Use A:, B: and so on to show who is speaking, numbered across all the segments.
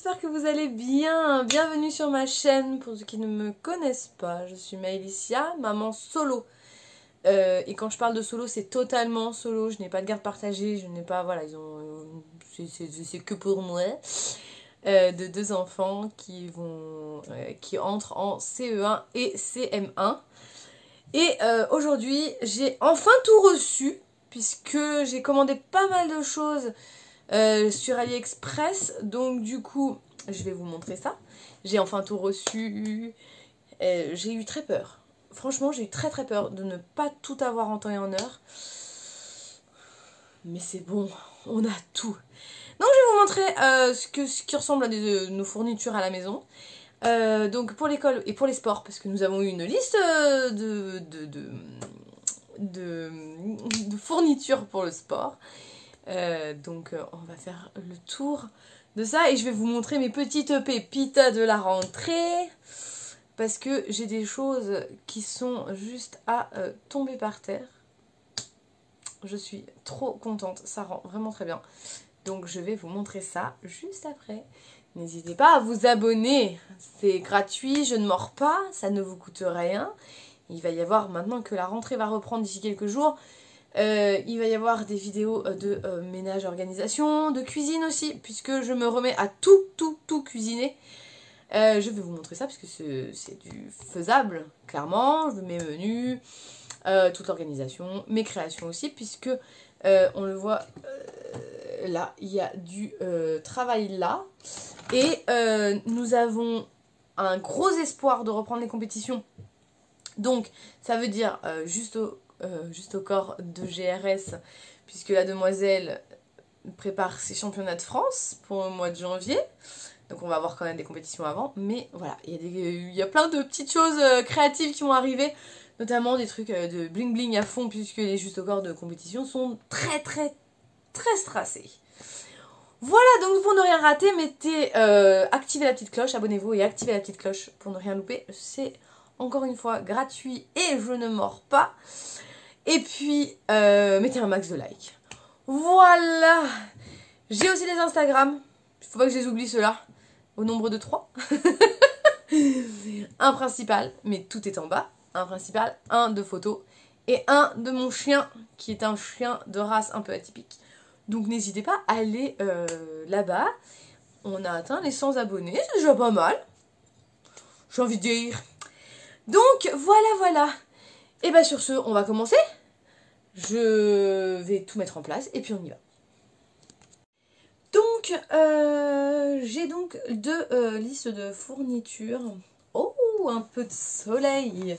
A: j'espère que vous allez bien. Bienvenue sur ma chaîne, pour ceux qui ne me connaissent pas. Je suis Maëlysia, maman solo. Et quand je parle de solo, c'est totalement solo. Je n'ai pas de garde partagée, je n'ai pas, voilà, c'est que pour moi. De deux enfants qui entrent en CE1 et CM1. Et aujourd'hui, j'ai enfin tout reçu, puisque j'ai commandé pas mal de choses sur AliExpress. Donc du coup, je vais vous montrer ça. J'ai enfin tout reçu. J'ai eu très peur. Franchement, j'ai eu très peur de ne pas tout avoir en temps et en heure. Mais c'est bon, on a tout. Donc je vais vous montrer ce qui ressemble à nos fournitures à la maison. Donc pour l'école et pour les sports, parce que nous avons eu une liste de fournitures pour le sport. Donc on va faire le tour de ça et je vais vous montrer mes petites pépites de la rentrée. Parce que j'ai des choses qui sont juste à tomber par terre. Je suis trop contente, ça rend vraiment très bien. Donc je vais vous montrer ça juste après. N'hésitez pas à vous abonner, c'est gratuit, je ne mords pas, ça ne vous coûte rien. Il va y avoir, maintenant que la rentrée va reprendre d'ici quelques jours, il va y avoir des vidéos de ménage, organisation, de cuisine aussi, puisque je me remets à tout cuisiner. Je vais vous montrer ça, parce que c'est du faisable, clairement. Mes menus, toute l'organisation, mes créations aussi, puisque on le voit là, il y a du travail là. Et nous avons un gros espoir de reprendre les compétitions. Donc, ça veut dire juste au corps de GRS, puisque la demoiselle prépare ses championnats de France pour le mois de janvier. Donc on va avoir quand même des compétitions avant. Mais voilà, il y a plein de petites choses créatives qui vont arriver. Notamment des trucs de bling bling à fond, puisque les juste au corps de compétition sont très stressés. Voilà, donc pour ne rien rater, activez la petite cloche, abonnez-vous et activez la petite cloche pour ne rien louper. C'est encore une fois gratuit et je ne mords pas. Et puis, mettez un max de likes. Voilà. J'ai aussi des Instagram. Il faut pas que je les oublie ceux-là. Au nombre de 3. Un principal, mais tout est en bas. Un principal, un de photos. Et un de mon chien, qui est un chien de race un peu atypique. Donc n'hésitez pas à aller là-bas. On a atteint les 100 abonnés, c'est déjà pas mal. J'ai envie de dire. Donc voilà. Et bah sur ce, on va commencer. Je vais tout mettre en place et puis on y va. Donc, j'ai donc deux listes de fournitures. Oh, un peu de soleil.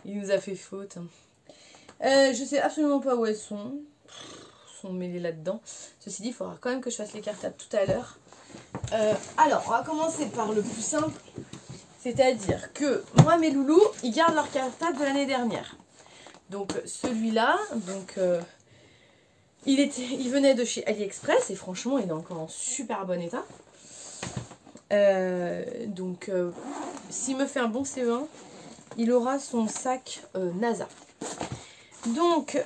A: Il nous a fait faute. Je sais absolument pas où elles sont. Sont mêlées là-dedans. Ceci dit, il faudra quand même que je fasse les cartables tout à l'heure. Alors, on va commencer par le plus simple. C'est-à-dire que moi, mes loulous, ils gardent leur cartable de l'année dernière. Donc, celui-là, il venait de chez AliExpress et franchement, il est encore en super bon état. S'il me fait un bon CE1, il aura son sac NASA. Donc,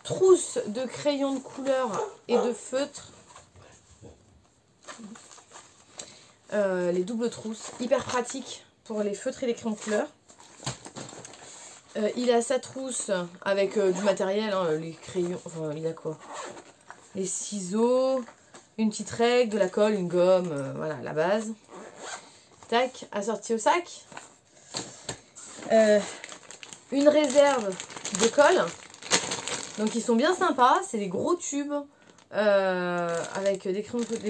A: trousse de crayons de couleur et de feutre. Les doubles trousses, hyper pratiques pour les feutres et les crayons de couleur. Il a sa trousse avec du matériel, hein, les crayons, enfin il a quoi? Les ciseaux, une petite règle, de la colle, une gomme, voilà la base. Tac, assorti au sac. Une réserve de colle. Donc ils sont bien sympas, c'est des gros tubes avec des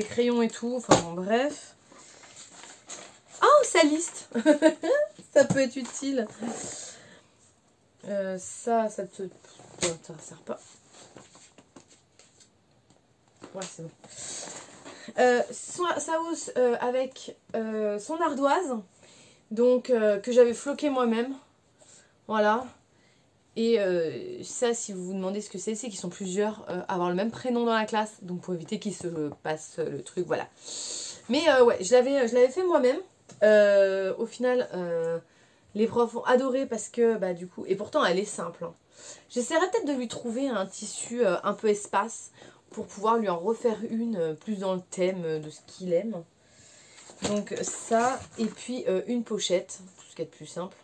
A: crayons et tout, enfin bon, bref. Oh, sa liste. Ça peut être utile. Ça te... Oh, ça ne sert pas. Ouais, c'est bon. Sa housse avec son ardoise. Donc, que j'avais floqué moi-même. Voilà. Et ça, si vous vous demandez ce que c'est qu'ils sont plusieurs à avoir le même prénom dans la classe. Donc, pour éviter qu'ils se passent le truc, voilà. Mais ouais, je l'avais fait moi-même. Au final... les profs ont adoré parce que, bah du coup, et pourtant elle est simple. Hein. J'essaierai peut-être de lui trouver un tissu un peu espace pour pouvoir lui en refaire une plus dans le thème de ce qu'il aime. Donc ça, et puis une pochette, ce qu'il y a de plus simple.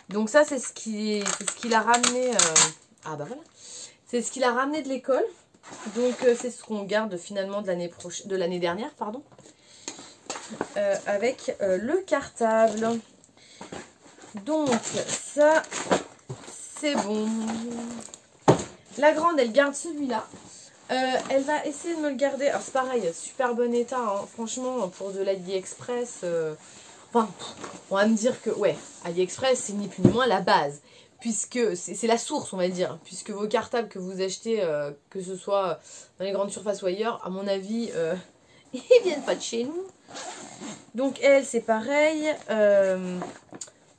A: Donc ça, c'est ce qu'il a ramené. Ah bah voilà. C'est ce qu'il a ramené de l'école. Donc c'est ce qu'on garde finalement de l'année dernière, pardon. Avec le cartable. Donc ça, c'est bon. La grande, elle garde celui-là. Elle va essayer de me le garder. Alors c'est pareil, super bon état, hein. Franchement, pour de l'AliExpress. Enfin, on va me dire que, ouais, AliExpress, c'est ni plus ni moins la base. Puisque c'est la source, on va dire. Puisque vos cartables que vous achetez, que ce soit dans les grandes surfaces ou ailleurs, à mon avis, ils viennent pas de chez nous. Donc elle, c'est pareil.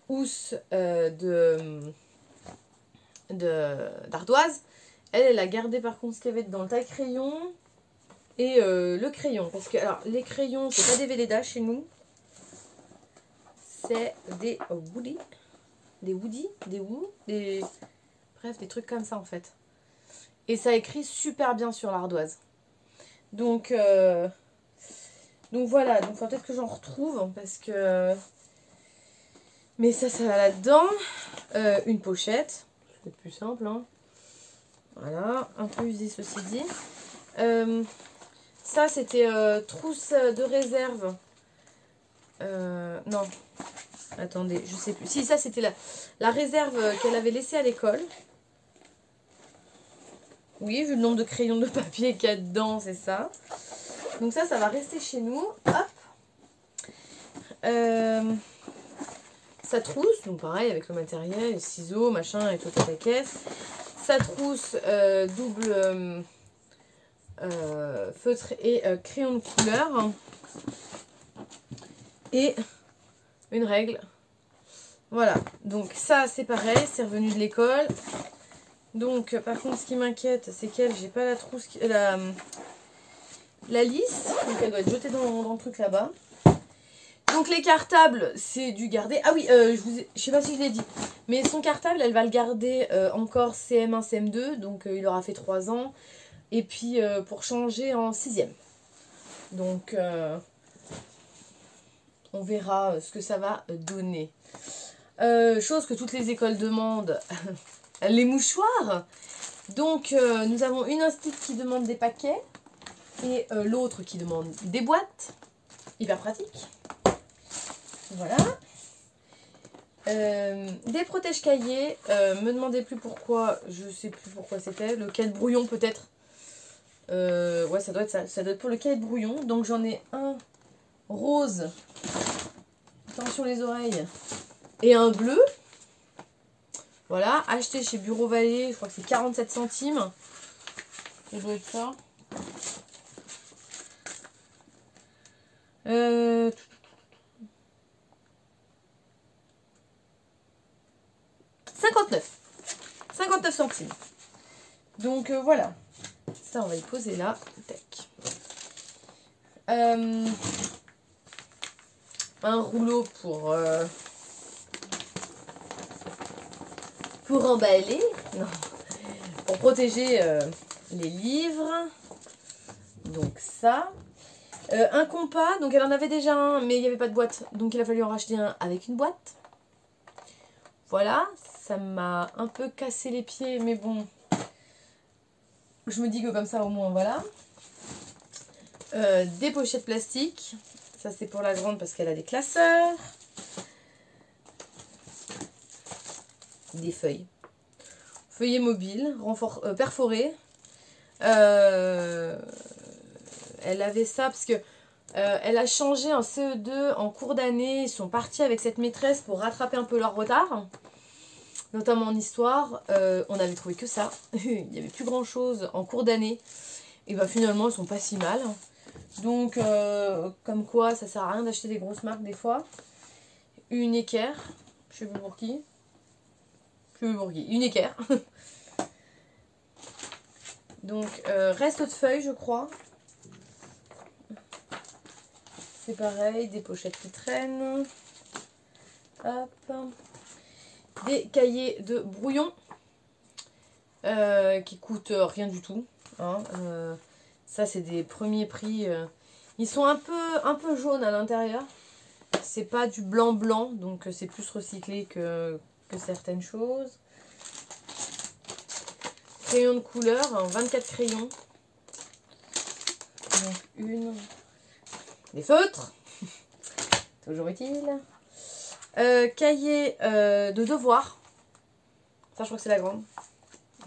A: Housse d'ardoise. Elle a gardé par contre ce qu'il y avait dans le taille-crayon et le crayon. Parce que, alors, les crayons, c'est pas des Velleda chez nous. C'est des Woody. Bref, des trucs comme ça en fait. Et ça écrit super bien sur l'ardoise. Donc voilà. Donc, peut-être que j'en retrouve parce que... Mais ça va là-dedans. Une pochette. C'est plus simple, hein. Voilà, un peu usé ceci dit. Ça, c'était trousse de réserve. Non, attendez, je sais plus. Si, ça, c'était la réserve qu'elle avait laissée à l'école. Oui, vu le nombre de crayons de papier qu'il y a dedans, c'est ça. Donc ça va rester chez nous. Hop. Sa trousse, donc pareil, avec le matériel, les ciseaux, machin, et toute la caisse. Sa trousse double feutre et crayon de couleur. Et une règle. Voilà, donc ça c'est pareil, c'est revenu de l'école. Donc par contre ce qui m'inquiète, c'est qu'elle, j'ai pas la trousse, la liste, donc elle doit être jetée dans le truc là-bas. Donc les cartables, c'est du garder. Ah oui, je sais pas si je l'ai dit, mais son cartable, elle va le garder encore CM1, CM2, donc il aura fait 3 ans. Et puis pour changer en 6e. Donc on verra ce que ça va donner. Chose que toutes les écoles demandent, les mouchoirs. Donc nous avons une institut qui demande des paquets et l'autre qui demande des boîtes. Hyper pratique. Voilà. Des protèges cahiers. Me demandez plus pourquoi, je sais plus pourquoi c'était. Le cahier de brouillon peut-être. Ouais, ça doit être ça. Ça doit être pour le cahier de brouillon. Donc j'en ai un rose. Attention les oreilles. Et un bleu. Voilà. Acheté chez Bureau Vallée. Je crois que c'est 47 centimes. Ça doit être ça. 59 centimes. Donc voilà. Ça, on va y poser là. Tac. Un rouleau pour emballer. Non. Pour protéger les livres. Donc ça. Un compas. Donc elle en avait déjà un, mais il n'y avait pas de boîte. Donc il a fallu en racheter un avec une boîte. Voilà. Ça m'a un peu cassé les pieds, mais bon. Je me dis que comme ça, au moins, voilà. Des pochettes plastiques. Ça, c'est pour la grande parce qu'elle a des classeurs. Des feuilles. Feuillet mobile, perforé. Elle avait ça parce que elle a changé en CE2 en cours d'année. Ils sont partis avec cette maîtresse pour rattraper un peu leur retard. Notamment en histoire. On avait trouvé que ça. Il n'y avait plus grand chose en cours d'année. Et bah finalement, ils sont pas si mal. Donc, comme quoi, ça sert à rien d'acheter des grosses marques des fois. Une équerre. Je sais plus pour qui. Une équerre. Donc, reste de feuilles, je crois. C'est pareil, des pochettes qui traînent. Hop. Des cahiers de brouillon. Qui coûtent rien du tout. Hein. Ça, c'est des premiers prix Ils sont un peu jaunes à l'intérieur. C'est pas du blanc blanc, donc c'est plus recyclé que certaines choses. Crayons de couleur, hein, 24 crayons. Donc une. Des feutres. Toujours utile. Cahier de devoir. Ça, je crois que c'est la grande.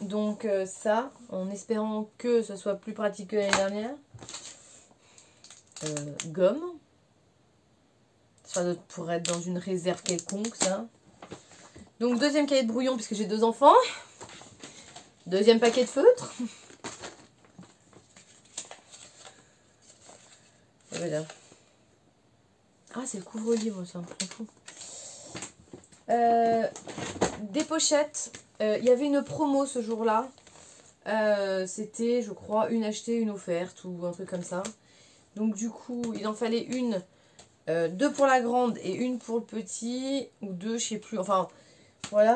A: Donc ça, en espérant que ce soit plus pratique que l'année dernière. Gomme. Ça pourrait être dans une réserve quelconque, ça. Donc deuxième cahier de brouillon, puisque j'ai 2 enfants. Deuxième paquet de feutres. Et voilà. Ah, c'est le couvre-livre, ça, je m'en fous. Des pochettes. Il y avait une promo ce jour-là. C'était, je crois, une achetée, une offerte ou un truc comme ça. Donc du coup, il en fallait une, 2 pour la grande et une pour le petit, ou 2, je sais plus. Enfin, voilà.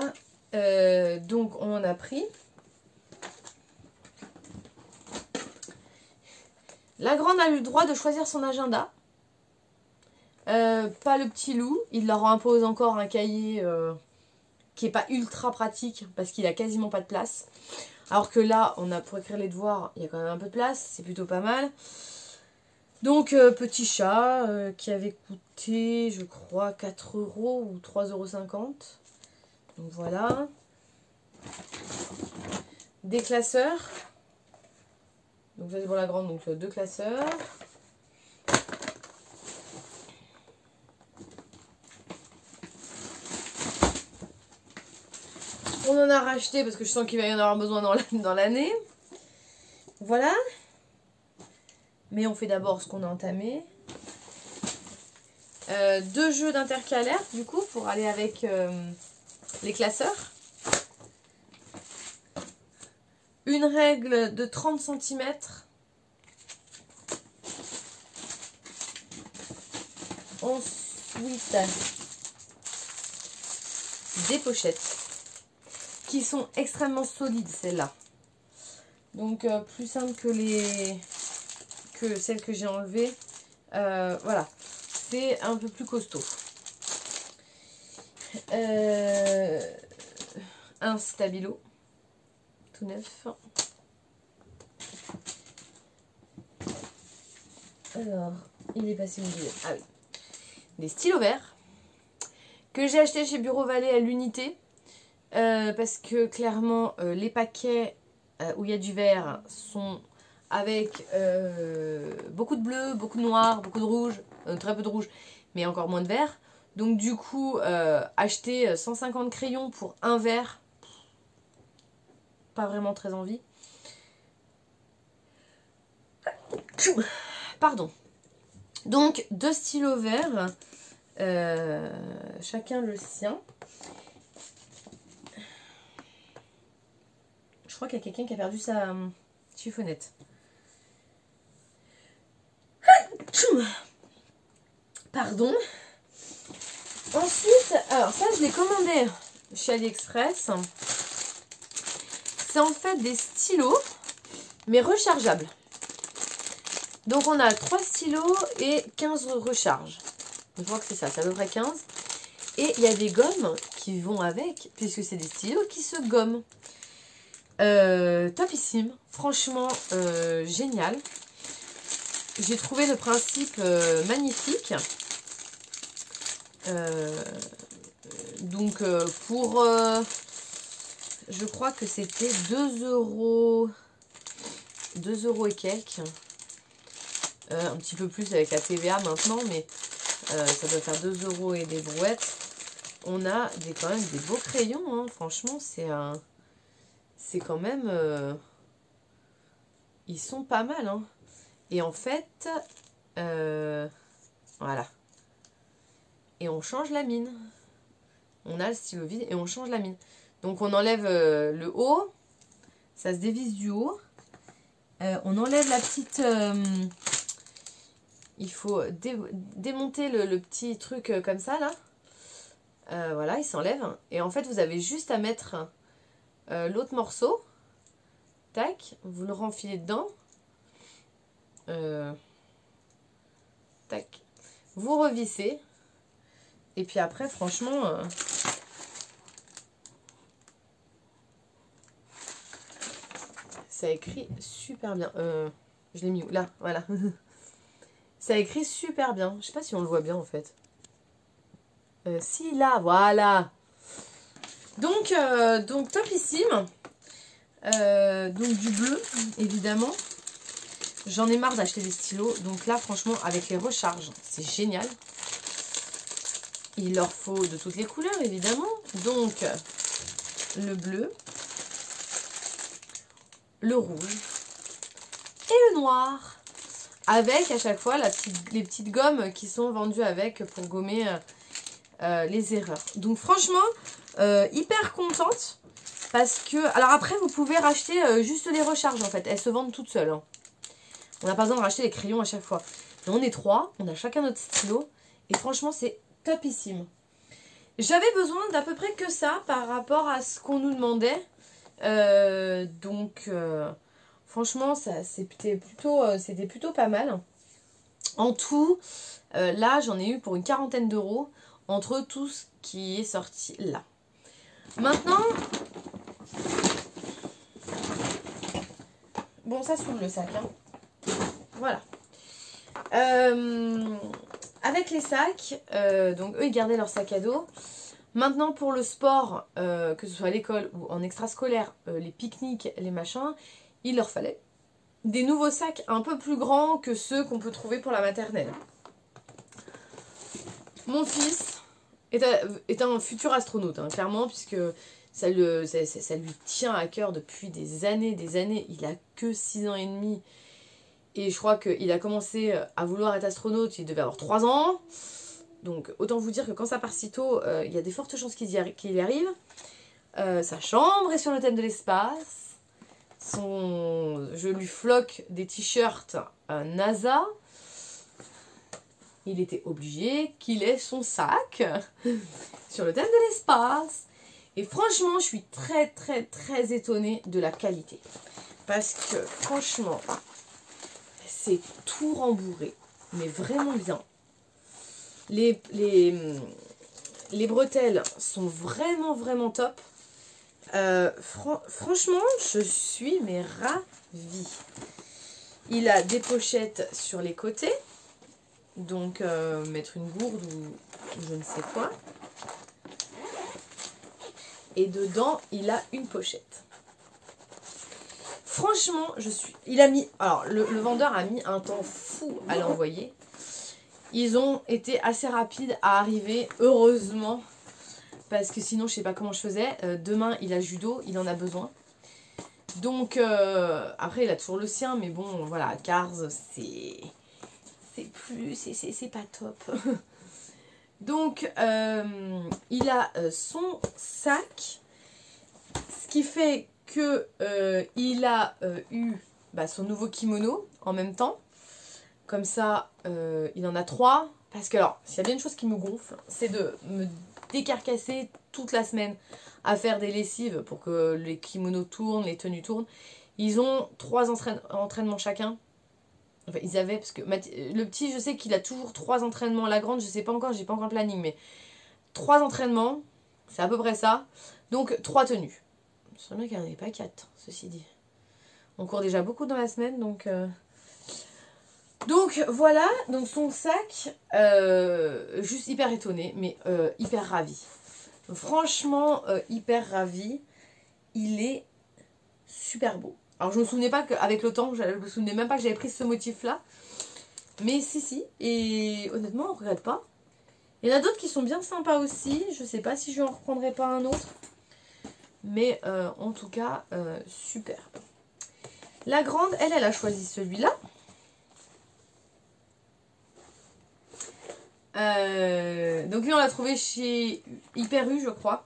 A: Donc on en a pris. La grande a eu le droit de choisir son agenda. Pas le petit loup. Il leur impose encore un cahier qui n'est pas ultra pratique parce qu'il a quasiment pas de place. Alors que là, on a pour écrire les devoirs, il y a quand même un peu de place. C'est plutôt pas mal. Donc, petit chat qui avait coûté, je crois, 4 € ou 3,50 €. Donc voilà. Des classeurs. Donc ça c'est pour la grande, donc 2 classeurs. On en a racheté parce que je sens qu'il va y en avoir besoin dans l'année. Voilà. Mais on fait d'abord ce qu'on a entamé. 2 jeux d'intercalaire du coup pour aller avec les classeurs. Une règle de 30 cm. Ensuite, des pochettes qui sont extrêmement solides, celles-là. Donc, plus simple que celles que j'ai enlevées. Voilà, c'est un peu plus costaud. Un stabilo. Tout neuf. Alors, il est passé où? Ah oui. Des stylos verts que j'ai acheté chez Bureau Vallée à l'unité parce que clairement les paquets où il y a du vert sont avec beaucoup de bleu, beaucoup de noir, beaucoup de rouge, très peu de rouge, mais encore moins de vert. Donc du coup, acheter 150 crayons pour un vert, pas vraiment très envie. Pardon. Donc 2 stylos verts, chacun le sien. Je crois qu'il y a quelqu'un qui a perdu sa chiffonnette. Pardon. Ensuite, alors ça je l'ai commandé chez AliExpress. C'est en fait des stylos, mais rechargeables. Donc on a 3 stylos et 15 recharges. Je crois que c'est ça, c'est à peu près 15. Et il y a des gommes qui vont avec, puisque c'est des stylos qui se gomment. Topissime, franchement génial. J'ai trouvé le principe magnifique. Donc pour je crois que c'était 2 €, 2 € et quelques. Un petit peu plus avec la TVA maintenant, mais ça doit faire 2 € et des brouettes. On a quand même des beaux crayons, hein. Franchement, c'est quand même... ils sont pas mal, hein. Et en fait, voilà. Et on change la mine. On a le stylo vide et on change la mine. Donc on enlève le haut. Ça se dévisse du haut. On enlève la petite... il faut démonter le petit truc comme ça, là. Voilà, il s'enlève. Et en fait, vous avez juste à mettre l'autre morceau. Tac, vous le renfilez dedans. tac. Vous revissez. Et puis après, franchement... ça écrit super bien. Je l'ai mis où? Là, voilà. Ça écrit super bien. Je sais pas si on le voit bien en fait. Si, là, voilà. Donc topissime. Donc du bleu, évidemment. J'en ai marre d'acheter des stylos. Donc là, franchement, avec les recharges, c'est génial. Il leur faut de toutes les couleurs, évidemment. Donc, le bleu, le rouge et le noir. Avec à chaque fois les petites gommes qui sont vendues avec pour gommer les erreurs. Donc franchement, hyper contente. Parce que... Alors après, vous pouvez racheter juste les recharges en fait. Elles se vendent toutes seules. Hein. On n'a pas besoin de racheter les crayons à chaque fois. Mais on est 3, on a chacun notre stylo. Et franchement, c'est topissime. J'avais besoin d'à peu près que ça par rapport à ce qu'on nous demandait. Franchement, c'était plutôt pas mal. En tout, là, j'en ai eu pour une 40aine d'euros entre tout ce qui est sorti là. Maintenant, bon, ça s'ouvre le sac. Hein. Voilà. Avec les sacs, donc eux, ils gardaient leur sac à dos. Maintenant, pour le sport, que ce soit à l'école ou en extrascolaire, les pique-niques, les machins, il leur fallait des nouveaux sacs un peu plus grands que ceux qu'on peut trouver pour la maternelle. Mon fils est un futur astronaute, hein, clairement, puisque ça lui tient à cœur depuis des années. Il a que 6 ans et demi. Et je crois qu'il a commencé à vouloir être astronaute, il devait avoir 3 ans. Donc autant vous dire que quand ça part si tôt, il y a des fortes chances qu'il y arrive. Sa chambre est sur le thème de l'espace. Je lui floque des t-shirts NASA. Il était obligé qu'il ait son sac sur le thème de l'espace. Et franchement, je suis très très très étonnée de la qualité. Parce que franchement, c'est tout rembourré. Mais vraiment bien. Les bretelles sont vraiment vraiment top. Franchement, je suis mais ravie. Il a des pochettes sur les côtés. Donc, mettre une gourde ou je ne sais quoi. Et dedans, il a une pochette. Franchement, il a mis... Alors, le vendeur a mis un temps fou à l'envoyer. Ils ont été assez rapides à arriver, heureusement. Parce que sinon, je sais pas comment je faisais. Demain, il a judo, il en a besoin. Donc, après, il a toujours le sien. Mais bon, voilà, Cars, c'est pas top. Donc, il a son sac. Ce qui fait que il a eu son nouveau kimono en même temps. Comme ça, il en a 3. Parce que, alors, s'il y a bien une chose qui me gonfle, c'est de me décarcasser toute la semaine à faire des lessives pour que les kimonos tournent, les tenues tournent. Ils ont 3 entraînements chacun. Enfin, ils avaient, parce que le petit, je sais qu'il a toujours 3 entraînements. La grande, je sais pas encore, j'ai pas encore le planning, mais 3 entraînements, c'est à peu près ça. Donc, 3 tenues. Je sais bien qu'il n'y en avait pas 4, ceci dit. On court déjà beaucoup dans la semaine, donc... Donc voilà, donc son sac, juste hyper étonné, mais hyper ravi. Franchement, hyper ravi. Il est super beau. Alors je me souvenais pas qu'avec le temps, je me souvenais même pas que j'avais pris ce motif-là. Mais si, et honnêtement, on ne regrette pas. Il y en a d'autres qui sont bien sympas aussi. Je sais pas si je en reprendrai pas un autre. Mais en tout cas, super. La grande, elle a choisi celui-là. Donc lui on l'a trouvé chez Hyper U je crois,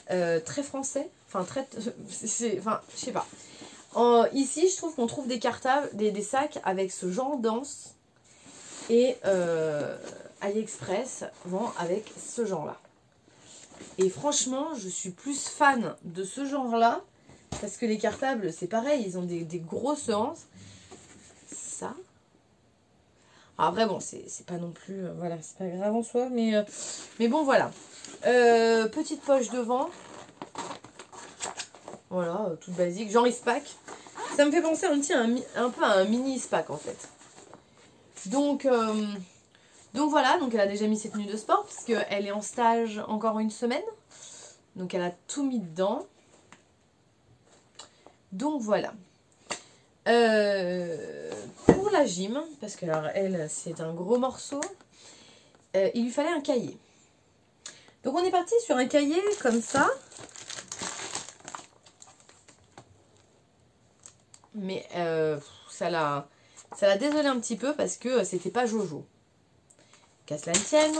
A: très français, enfin très, je sais pas. Ici je trouve qu'on trouve des cartables, des sacs avec ce genre d'anse et AliExpress vend avec ce genre là. Et franchement je suis plus fan de ce genre là parce que les cartables c'est pareil, ils ont des grosses anses. Ça. Alors après, bon, c'est pas non plus... voilà, c'est pas grave en soi, mais bon, voilà. Petite poche devant. Voilà, toute basique. Genre Ispac. Ça me fait penser un peu à un mini Ispac, en fait. Donc voilà, donc elle a déjà mis ses tenues de sport, parce qu'elle est en stage encore une semaine. Donc elle a tout mis dedans. Donc voilà. Pour la gym, parce que alors elle, c'est un gros morceau, il lui fallait un cahier. Donc on est parti sur un cahier comme ça. Mais ça l'a désolé un petit peu parce que c'était pas Jojo. Qu'à cela ne tienne.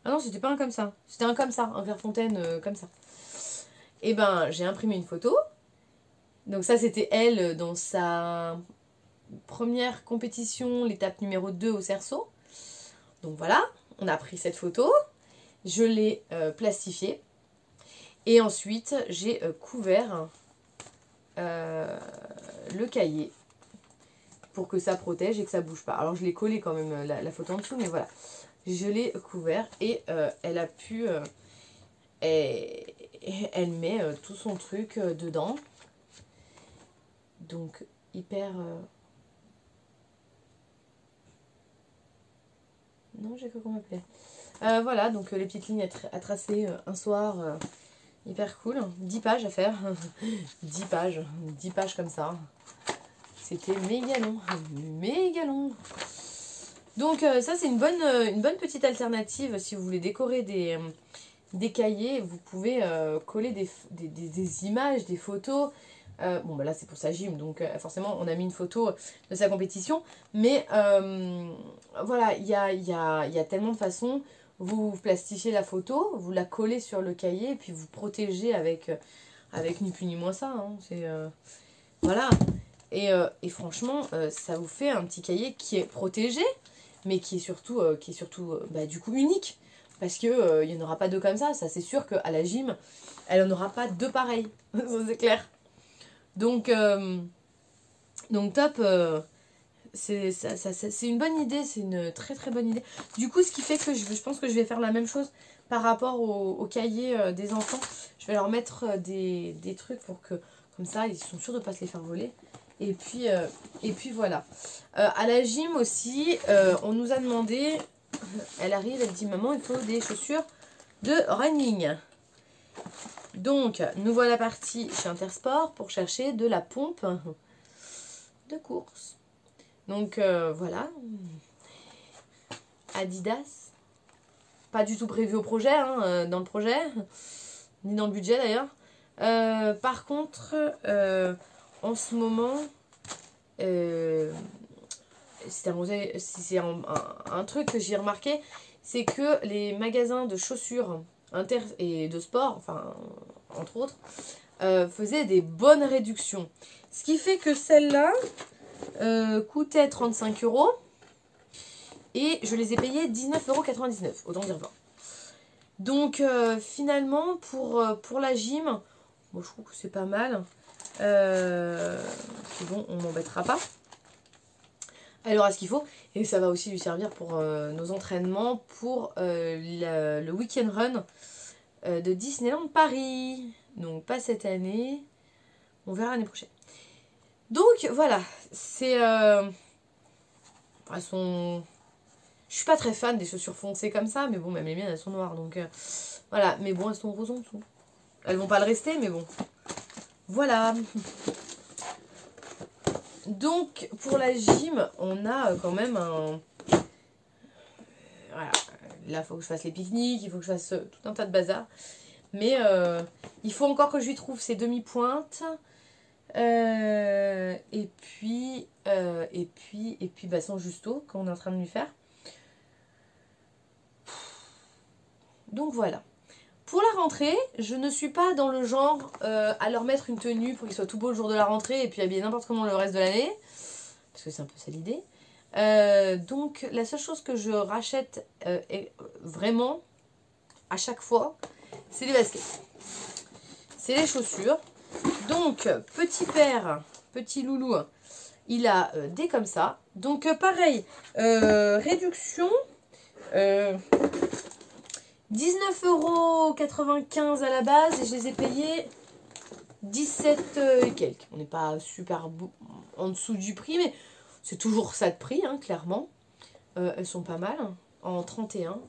A: Ah non, c'était pas un comme ça. C'était un comme ça, un Verfontaine comme ça. Et ben, j'ai imprimé une photo. Donc ça, c'était elle dans sa première compétition, l'étape numéro 2 au cerceau. Donc voilà, on a pris cette photo. Je l'ai plastifiée. Et ensuite, j'ai couvert le cahier pour que ça protège et que ça bouge pas. Alors je l'ai collé quand même la photo en dessous, mais voilà. Je l'ai couvert et elle a pu... elle met tout son truc dedans. Donc hyper... Non, j'ai cru qu'on m'appelait. Voilà, donc les petites lignes à tracer un soir... hyper cool. 10 pages à faire. 10 pages comme ça. C'était méga long. Méga long. Donc ça c'est une bonne petite alternative si vous voulez décorer des cahiers. Vous pouvez coller des images, des photos. Bon bah là c'est pour sa gym, donc forcément on a mis une photo de sa compétition. Mais voilà, il y a tellement de façons. Vous plastifiez la photo, vous la collez sur le cahier, et puis vous protégez avec ni plus ni moins ça. Hein. Voilà. Et franchement, ça vous fait un petit cahier qui est protégé, mais qui est surtout bah, du coup unique. Parce que il n'y en aura pas deux comme ça c'est sûr qu'à la gym, elle n'en aura pas deux pareils. Ça c'est clair. Donc top. C'est une bonne idée, c'est une très très bonne idée. Du coup, ce qui fait que je pense que je vais faire la même chose par rapport au cahier des enfants. Je vais leur mettre des trucs pour que, comme ça, ils sont sûrs de ne pas se les faire voler. Et puis voilà. À la gym aussi, on nous a demandé, elle arrive, elle dit maman, il faut des chaussures de running. Donc, nous voilà partis chez Intersport pour chercher de la pompe de course. Donc voilà, Adidas, pas du tout prévu au projet, hein, dans le projet, ni dans le budget d'ailleurs. Par contre, en ce moment, c'est un truc que j'ai remarqué, c'est que les magasins de chaussures et de sport, enfin entre autres, faisaient des bonnes réductions. Ce qui fait que celle-là... coûtait 35 € et je les ai payés 19,99 €, autant dire 20. Donc finalement pour la gym, moi je trouve que c'est pas mal. C'est bon, on m'embêtera pas. Elle aura ce qu'il faut et ça va aussi lui servir pour nos entraînements pour le week-end run de Disneyland Paris. Donc pas cette année, on verra l'année prochaine. Donc voilà, c'est... elles sont... Je suis pas très fan des chaussures foncées comme ça, mais bon, même les miennes, elles sont noires. Donc voilà, mais bon, elles sont roses en dessous. Elles vont pas le rester, mais bon. Voilà. Donc pour la gym, on a quand même un... Voilà, là, il faut que je fasse les pique-niques, il faut que je fasse tout un tas de bazar. Mais il faut encore que je lui trouve ses demi-pointes. Et puis bah, son justo qu'on est en train de lui faire. Donc voilà. Pour la rentrée, je ne suis pas dans le genre à leur mettre une tenue pour qu'ils soient tout beaux le jour de la rentrée et puis habiller n'importe comment le reste de l'année. Parce que c'est un peu ça l'idée. Donc la seule chose que je rachète vraiment à chaque fois, c'est les baskets. C'est les chaussures. Donc, petit père, petit loulou, Il a des comme ça. Donc pareil, réduction, 19,95 € à la base et je les ai payés 17 et quelques. On n'est pas super en dessous du prix, mais c'est toujours ça de prix, hein, clairement. Elles sont pas mal, hein, en 31.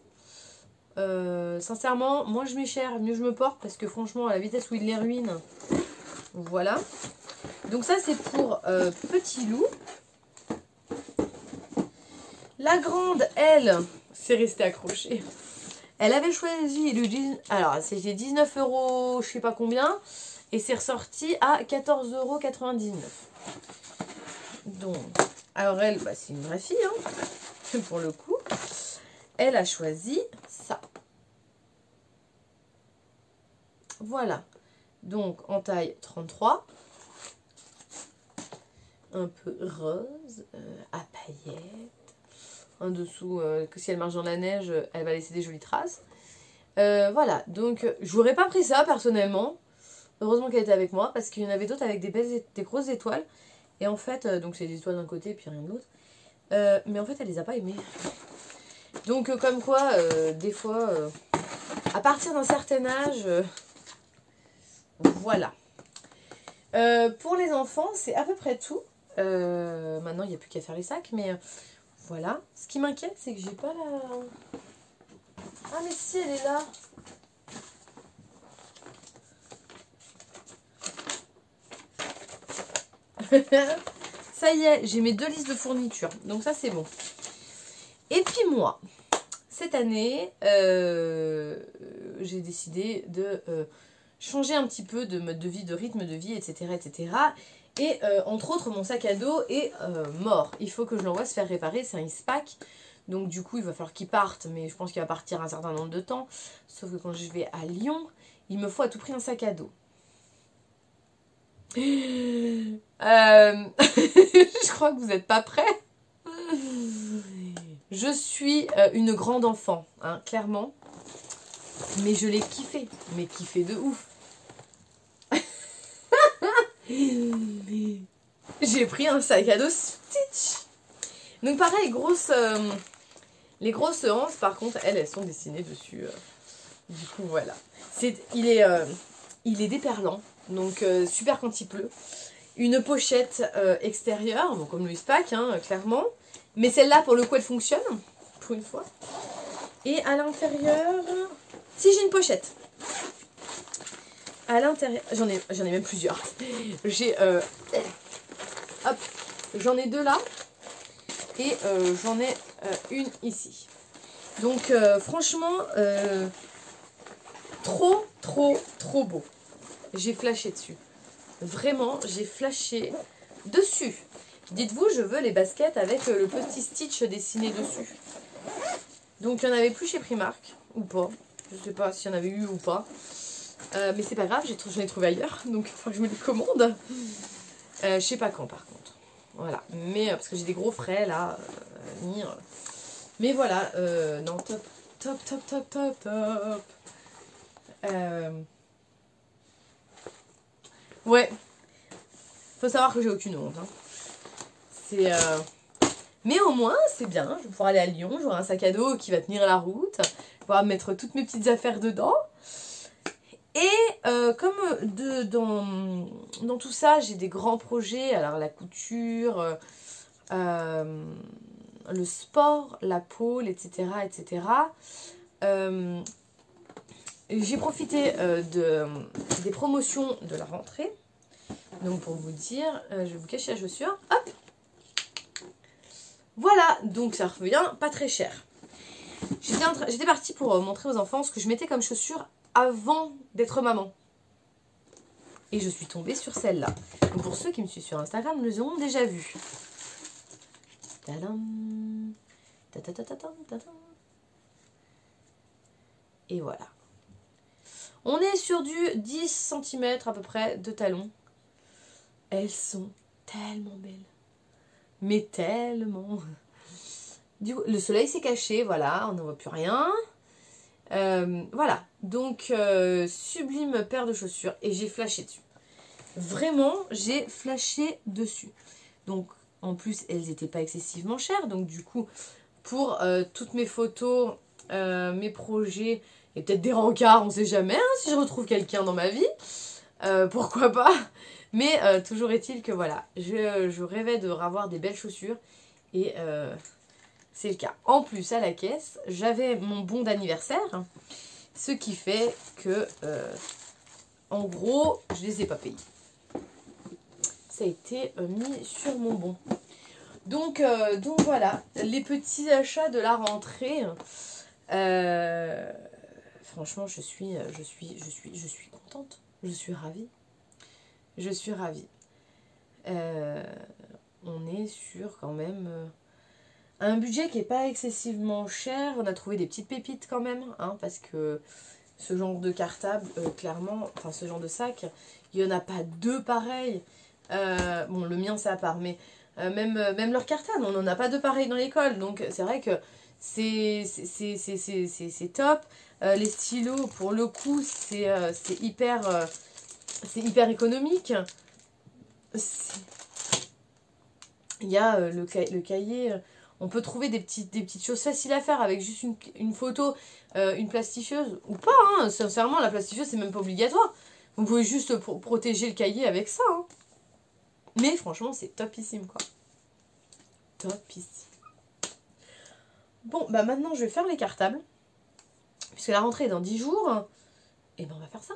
A: Sincèrement, moins je mets cher, mieux je me porte, parce que franchement, à la vitesse où il les ruine, voilà. Donc ça, c'est pour Petit Loup. La grande, elle, c'est resté accrochée. Elle avait choisi le jean. Alors, c'était 19 €, je sais pas combien. Et c'est ressorti à 14,99 €. Donc, alors elle, bah, c'est une vraie fille, hein, pour le coup. Elle a choisi ça. Voilà. Donc, en taille 33. Un peu rose, à paillettes. En dessous, que si elle marche dans la neige, elle va laisser des jolies traces. Voilà, donc je n'aurais pas pris ça personnellement. Heureusement qu'elle était avec moi, parce qu'il y en avait d'autres avec des grosses étoiles. Et en fait, donc c'est des étoiles d'un côté et puis rien de l'autre. Mais en fait, elle les a pas aimées. Donc comme quoi, des fois, à partir d'un certain âge, voilà. Pour les enfants, c'est à peu près tout. Maintenant, il n'y a plus qu'à faire les sacs, mais voilà. Ce qui m'inquiète, c'est que j'ai pas la... Ah, mais si, elle est là. Ça y est, j'ai mes 2 listes de fournitures. Donc ça, c'est bon. Et puis moi, cette année, j'ai décidé de changer un petit peu de mode de vie, de rythme de vie, etc. etc. Et entre autres, mon sac à dos est mort. Il faut que je l'envoie se faire réparer. C'est un Eastpak. Donc du coup, il va falloir qu'il parte. Mais je pense qu'il va partir un certain nombre de temps. Sauf que quand je vais à Lyon, il me faut à tout prix un sac à dos. Je crois que vous n'êtes pas prêts. Je suis une grande enfant, hein, clairement. Mais je l'ai kiffé. Mais kiffé de ouf. J'ai pris un sac à dos Stitch. Donc pareil, les grosses hanches, par contre, elles sont dessinées dessus. Du coup, voilà. Il est déperlant, donc super quand il pleut. Une pochette extérieure, bon, comme le Eastpak, hein, clairement. Mais celle-là, pour le coup, elle fonctionne, pour une fois. Et à l'intérieur... Si, j'ai une pochette. À l'intérieur... J'en ai même plusieurs. J'ai... hop, j'en ai 2 là. Et j'en ai une ici. Donc, franchement, trop beau. J'ai flashé dessus. Vraiment, j'ai flashé dessus. Dites-vous, je veux les baskets avec le petit Stitch dessiné dessus. Donc, il n'y en avait plus chez Primark, ou pas. Je sais pas s'il y en avait eu ou pas. Mais c'est pas grave, j'en ai trouvé ailleurs. Donc, il faut que je me les commande. Je sais pas quand, par contre. Voilà. Mais, parce que j'ai des gros frais, là. Mais voilà. Non, top. Ouais. Faut savoir que j'ai aucune honte. Hein. C'est... Mais au moins, c'est bien. Je vais pouvoir aller à Lyon. J'aurai un sac à dos qui va tenir la route. Je vais pouvoir mettre toutes mes petites affaires dedans. Et comme dans tout ça, j'ai des grands projets. Alors la couture, le sport, la pôle, etc. etc. J'ai profité des promotions de la rentrée. Donc pour vous dire, je vais vous cacher la chaussure. Hop! Voilà, donc ça revient pas très cher. J'étais partie pour montrer aux enfants ce que je mettais comme chaussures avant d'être maman. Et je suis tombée sur celle-là. Donc pour ceux qui me suivent sur Instagram, les auront déjà vues. Tadam, tadam. Et voilà. On est sur du 10 cm à peu près de talons. Elles sont tellement belles. Mais tellement. Du coup, le soleil s'est caché, voilà, on n'en voit plus rien. Voilà, donc sublime paire de chaussures et j'ai flashé dessus. Vraiment, j'ai flashé dessus. Donc En plus, elles n'étaient pas excessivement chères. Donc du coup, pour toutes mes photos, mes projets, et peut-être des rencarts, on sait jamais, hein, si je retrouve quelqu'un dans ma vie. Pourquoi pas. Mais toujours est-il que voilà, je rêvais de revoir des belles chaussures. Et c'est le cas. En plus, à la caisse, j'avais mon bon d'anniversaire. Ce qui fait que, en gros, je les ai pas payés. Ça a été mis sur mon bon. Donc voilà, les petits achats de la rentrée. Franchement, je suis contente. Je suis ravie. Je suis ravie. On est sur quand même un budget qui n'est pas excessivement cher. On a trouvé des petites pépites quand même, hein, parce que ce genre de cartable, clairement, enfin ce genre de sac, il n'y en a pas deux pareils. Bon, le mien c'est à part, mais même leur cartable, on n'en a pas deux pareils dans l'école. Donc c'est vrai que c'est top. Les stylos, pour le coup, c'est hyper économique. Il y a le cahier, on peut trouver des petites choses faciles à faire avec juste une photo, une plastifieuse, ou pas, hein, sincèrement, la plastifieuse, c'est même pas obligatoire. Vous pouvez juste protéger le cahier avec ça. Hein. Mais franchement, c'est topissime, quoi. Topissime. Bon, bah maintenant, je vais faire les cartables. Puisque la rentrée est dans 10 jours. Et ben, on va faire ça.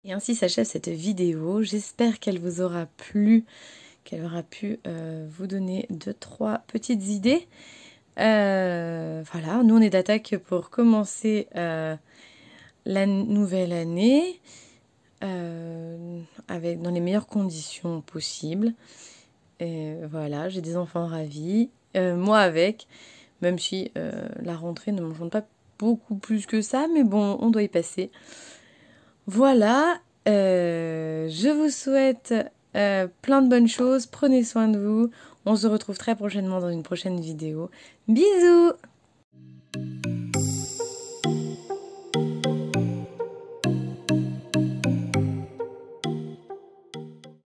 A: Et ainsi s'achève cette vidéo. J'espère qu'elle vous aura plu, qu'elle aura pu vous donner 2-3 petites idées. Voilà, nous on est d'attaque pour commencer la nouvelle année dans les meilleures conditions possibles. Et voilà, j'ai des enfants ravis, moi avec, même si la rentrée ne m'enchante pas beaucoup plus que ça, mais bon, on doit y passer. Voilà, je vous souhaite plein de bonnes choses, prenez soin de vous, on se retrouve très prochainement dans une prochaine vidéo. Bisous!